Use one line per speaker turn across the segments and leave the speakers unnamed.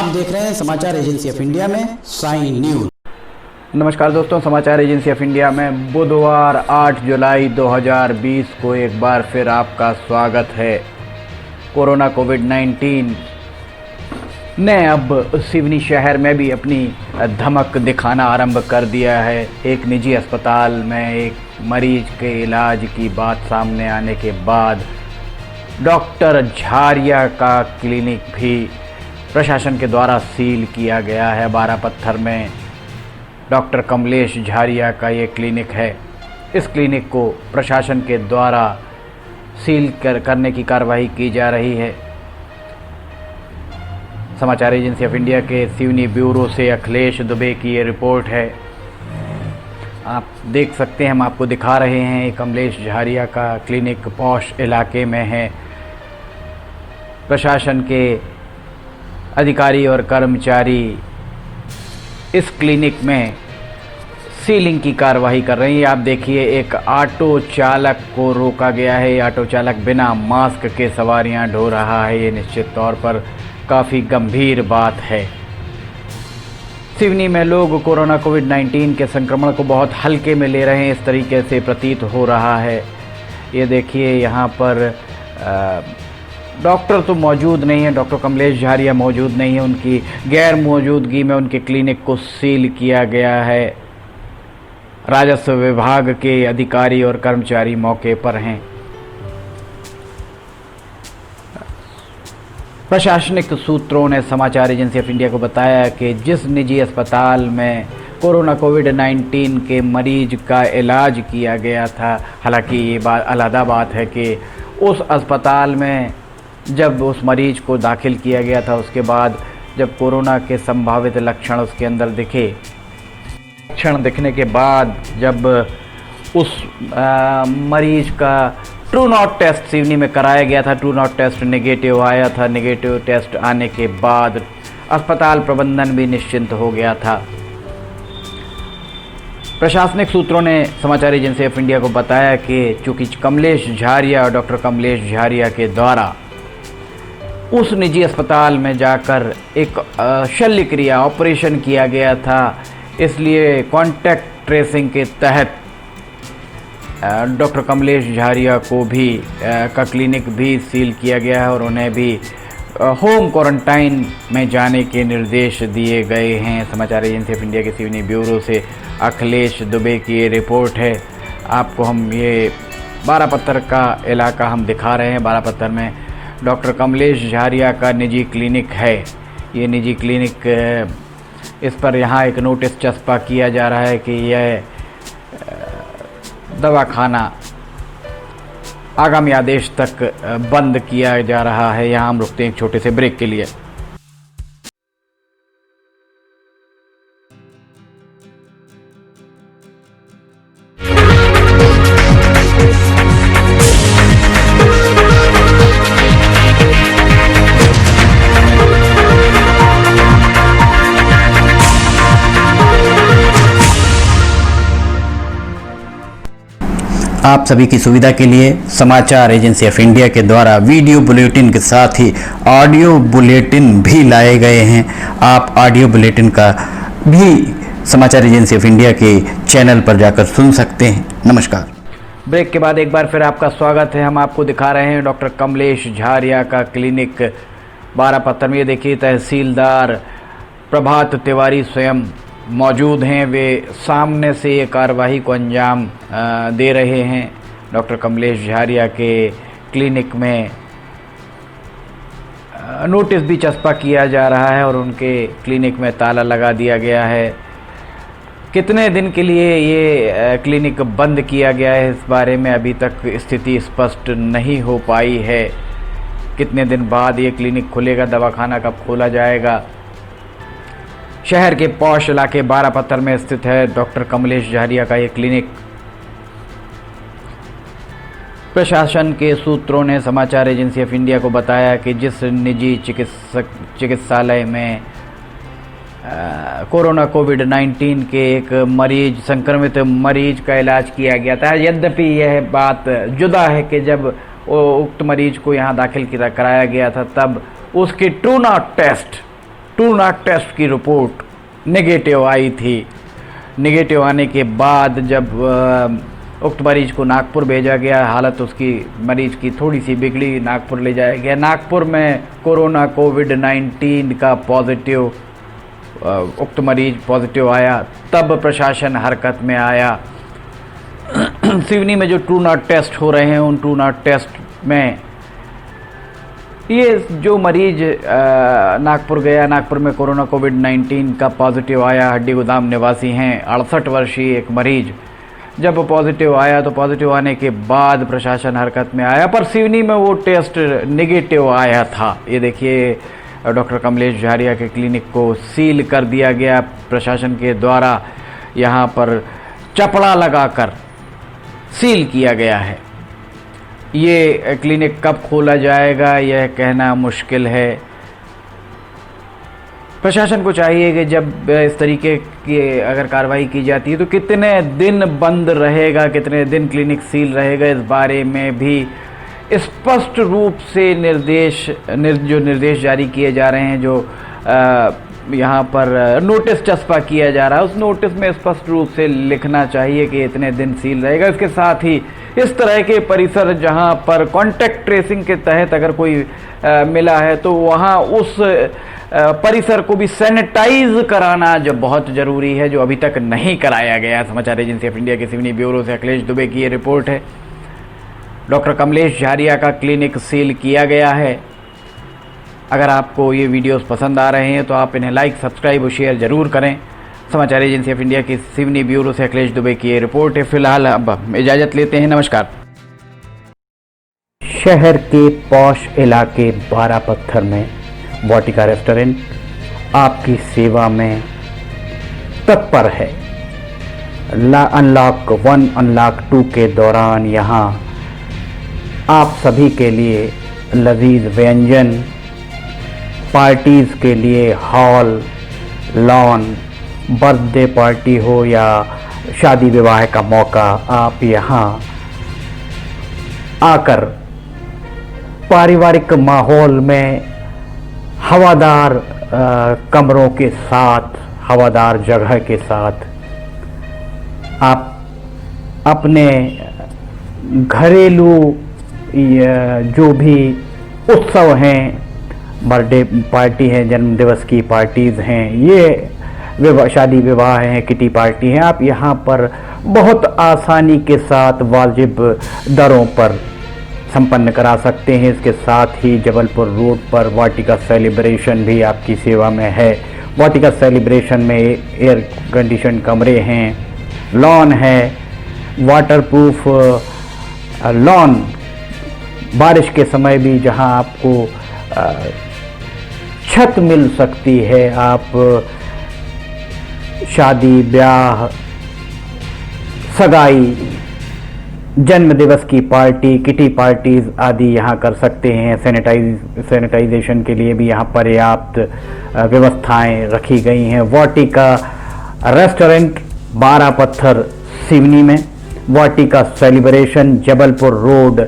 आप देख रहे हैं समाचार एजेंसी ऑफ इंडिया में साइन न्यूज।
नमस्कार दोस्तों, समाचार एजेंसी ऑफ इंडिया में बुधवार 8 जुलाई 2020 को एक बार फिर आपका स्वागत है। कोरोना कोविड-19 ने अब सिवनी शहर में भी अपनी धमक दिखाना आरंभ कर दिया है। एक निजी अस्पताल में एक मरीज के इलाज की बात सामने आने के बाद डॉक्टर झारिया का क्लिनिक भी प्रशासन के द्वारा सील किया गया है। बारापत्थर में डॉक्टर कमलेश झारिया का ये क्लिनिक है। इस क्लिनिक को प्रशासन के द्वारा सील करने की कार्रवाई की जा रही है। समाचार एजेंसी ऑफ इंडिया के सिवनी ब्यूरो से अखिलेश दुबे की ये रिपोर्ट है। आप देख सकते हैं, हम आपको दिखा रहे हैं। कमलेश झारिया का क्लिनिक पॉश इलाके में है। प्रशासन के अधिकारी और कर्मचारी इस क्लिनिक में सीलिंग की कार्रवाई कर रहे हैं। आप देखिए, एक ऑटो चालक को रोका गया है। ऑटो चालक बिना मास्क के सवारियां ढो रहा है। ये निश्चित तौर पर काफ़ी गंभीर बात है। सिवनी में लोग कोरोना कोविड-19 के संक्रमण को बहुत हल्के में ले रहे हैं, इस तरीके से प्रतीत हो रहा है। ये देखिए, यहाँ पर डॉक्टर तो मौजूद नहीं है, डॉक्टर कमलेश झारिया मौजूद नहीं है। उनकी गैर मौजूदगी में उनके क्लिनिक को सील किया गया है। राजस्व विभाग के अधिकारी और कर्मचारी मौके पर हैं। प्रशासनिक सूत्रों ने समाचार एजेंसी ऑफ इंडिया को बताया कि जिस निजी अस्पताल में कोरोना कोविड-19 के मरीज का इलाज किया गया था, हालांकि ये बात अलग बात है कि उस अस्पताल में जब उस मरीज को दाखिल किया गया था, उसके बाद जब कोरोना के संभावित लक्षण उसके अंदर दिखे, लक्षण दिखने के बाद जब उस मरीज का ट्रू नॉट टेस्ट सिवनी में कराया गया था, ट्रू नॉट टेस्ट नेगेटिव आया था। नेगेटिव टेस्ट आने के बाद अस्पताल प्रबंधन भी निश्चिंत हो गया था। प्रशासनिक सूत्रों ने समाचार एजेंसी ऑफ इंडिया को बताया कि चूंकि कमलेश झारिया और डॉक्टर कमलेश झारिया के द्वारा उस निजी अस्पताल में जाकर एक शल्य क्रिया ऑपरेशन किया गया था, इसलिए कॉन्टैक्ट ट्रेसिंग के तहत डॉक्टर कमलेश झारिया को भी का क्लिनिक भी सील किया गया है और उन्हें भी होम क्वारंटाइन में जाने के निर्देश दिए गए हैं। समाचार एजेंसी ऑफ इंडिया के सिवनी ब्यूरो से अखिलेश दुबे की ये रिपोर्ट है। आपको हम ये बारापत्थर का इलाका हम दिखा रहे हैं। बारापत्थर में डॉक्टर कमलेश झारिया का निजी क्लिनिक है। ये निजी क्लिनिक, इस पर यहाँ एक नोटिस चस्पा किया जा रहा है कि यह दवाखाना आगामी आदेश तक बंद किया जा रहा है। यहाँ हम रुकते हैं एक छोटे से ब्रेक के लिए।
आप सभी की सुविधा के लिए समाचार एजेंसी ऑफ इंडिया के द्वारा वीडियो बुलेटिन के साथ ही ऑडियो बुलेटिन भी लाए गए हैं। आप ऑडियो बुलेटिन का भी समाचार एजेंसी ऑफ इंडिया के चैनल पर जाकर सुन सकते हैं। नमस्कार।
ब्रेक के बाद एक बार फिर आपका स्वागत है। हम आपको दिखा रहे हैं डॉक्टर कमलेश झारिया का क्लिनिक बारापत्थर में। देखिए, तहसीलदार प्रभात तिवारी स्वयं मौजूद हैं। वे सामने से ये कार्रवाई को अंजाम दे रहे हैं। डॉक्टर कमलेश झारिया के क्लिनिक में नोटिस भी चस्पा किया जा रहा है और उनके क्लिनिक में ताला लगा दिया गया है। कितने दिन के लिए ये क्लिनिक बंद किया गया है, इस बारे में अभी तक स्थिति स्पष्ट नहीं हो पाई है। कितने दिन बाद ये क्लिनिक खुलेगा, दवाखाना कब खोला जाएगा। शहर के पॉश इलाके बारापत्थर में स्थित है डॉक्टर कमलेश झारिया का ये क्लिनिक। प्रशासन के सूत्रों ने समाचार एजेंसी ऑफ इंडिया को बताया कि जिस निजी चिकित्सालय में कोरोना कोविड-19 के एक संक्रमित मरीज का इलाज किया गया था, यद्यपि यह बात जुदा है कि जब उक्त मरीज को यहाँ दाखिल कराया गया था तब उसके TrueNat test TrueNat test की रिपोर्ट नेगेटिव आई थी। नेगेटिव आने के बाद जब उक्त मरीज को नागपुर भेजा गया, हालत उसकी मरीज की थोड़ी सी बिगड़ी, नागपुर ले जाया गया। नागपुर में कोरोना कोविड-19 का पॉजिटिव उक्त मरीज पॉजिटिव आया, तब प्रशासन हरकत में आया। सिवनी में जो ट्रू नॉट टेस्ट हो रहे हैं, उन ट्रू नॉट टेस्ट में ये जो मरीज नागपुर गया, नागपुर में कोरोना कोविड-19 का पॉजिटिव आया, हड्डी गोदाम निवासी हैं, 68 वर्षीय एक मरीज। जब पॉजिटिव आया तो पॉजिटिव आने के बाद प्रशासन हरकत में आया, पर सिवनी में वो टेस्ट नेगेटिव आया था। ये देखिए, डॉक्टर कमलेश झारिया के क्लिनिक को सील कर दिया गया प्रशासन के द्वारा। यहाँ पर चपड़ा लगाकर सील किया गया है। ये क्लिनिक कब खोला जाएगा यह कहना मुश्किल है। प्रशासन को चाहिए कि जब इस तरीके की अगर कार्रवाई की जाती है तो कितने दिन बंद रहेगा, कितने दिन क्लिनिक सील रहेगा, इस बारे में भी स्पष्ट रूप से जो निर्देश जारी किए जा रहे हैं, जो यहाँ पर नोटिस चस्पा किया जा रहा है, उस नोटिस में स्पष्ट रूप से लिखना चाहिए कि इतने दिन सील रहेगा। इसके साथ ही इस तरह के परिसर जहाँ पर कॉन्टैक्ट ट्रेसिंग के तहत अगर कोई मिला है तो वहाँ उस परिसर को भी सैनिटाइज कराना जो बहुत ज़रूरी है, जो अभी तक नहीं कराया गया। समाचार एजेंसी ऑफ इंडिया के सिवनी ब्यूरो से अखिलेश दुबे की ये रिपोर्ट है। डॉक्टर कमलेश झारिया का क्लिनिक सील किया गया है। अगर आपको ये वीडियोस पसंद आ रहे हैं तो आप इन्हें लाइक, सब्सक्राइब और शेयर ज़रूर करें। समाचार एजेंसी ऑफ इंडिया की सिवनी ब्यूरो से अखिलेश दुबे की ये रिपोर्ट है। फिलहाल अब इजाज़त लेते हैं, नमस्कार।
शहर के पॉश इलाके बारापत्थर में वाटिका रेस्टोरेंट आपकी सेवा में तत्पर है। अनलॉक 1, अनलॉक 2 के दौरान यहाँ आप सभी के लिए लजीज व्यंजन, पार्टीज़ के लिए हॉल, लॉन, बर्थडे पार्टी हो या शादी विवाह का मौका, आप यहाँ आकर पारिवारिक माहौल में हवादार कमरों के साथ, हवादार जगह के साथ आप अपने घरेलू जो भी उत्सव हैं, बर्थडे पार्टी है, जन्मदिवस की पार्टीज़ हैं, ये शादी विवाह हैं, किटी पार्टी हैं, आप यहाँ पर बहुत आसानी के साथ वाजिब दरों पर संपन्न करा सकते हैं। इसके साथ ही जबलपुर रोड पर वाटिका सेलिब्रेशन भी आपकी सेवा में है। वाटिका सेलिब्रेशन में एयर कंडीशन कमरे हैं, लॉन है, वाटरप्रूफ लॉन, बारिश के समय भी जहां आपको छत मिल सकती है। आप शादी, ब्याह, सगाई, जन्मदिवस की पार्टी, किटी पार्टीज आदि यहाँ कर सकते हैं। सैनिटाइजेशन के लिए भी यहाँ पर्याप्त व्यवस्थाएं रखी गई हैं। वाटिका रेस्टोरेंट बारापत्थर सिवनी में, वाटिका सेलिब्रेशन जबलपुर रोड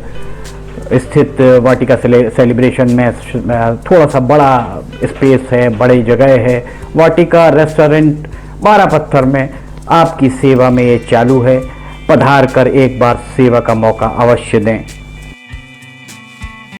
स्थित वाटिका सेलिब्रेशन में थोड़ा सा बड़ा स्पेस है, बड़ी जगह है। वाटिका रेस्टोरेंट बारापत्थर में आपकी सेवा में ये चालू है। पधार कर एक बार सेवा का मौका अवश्य दें।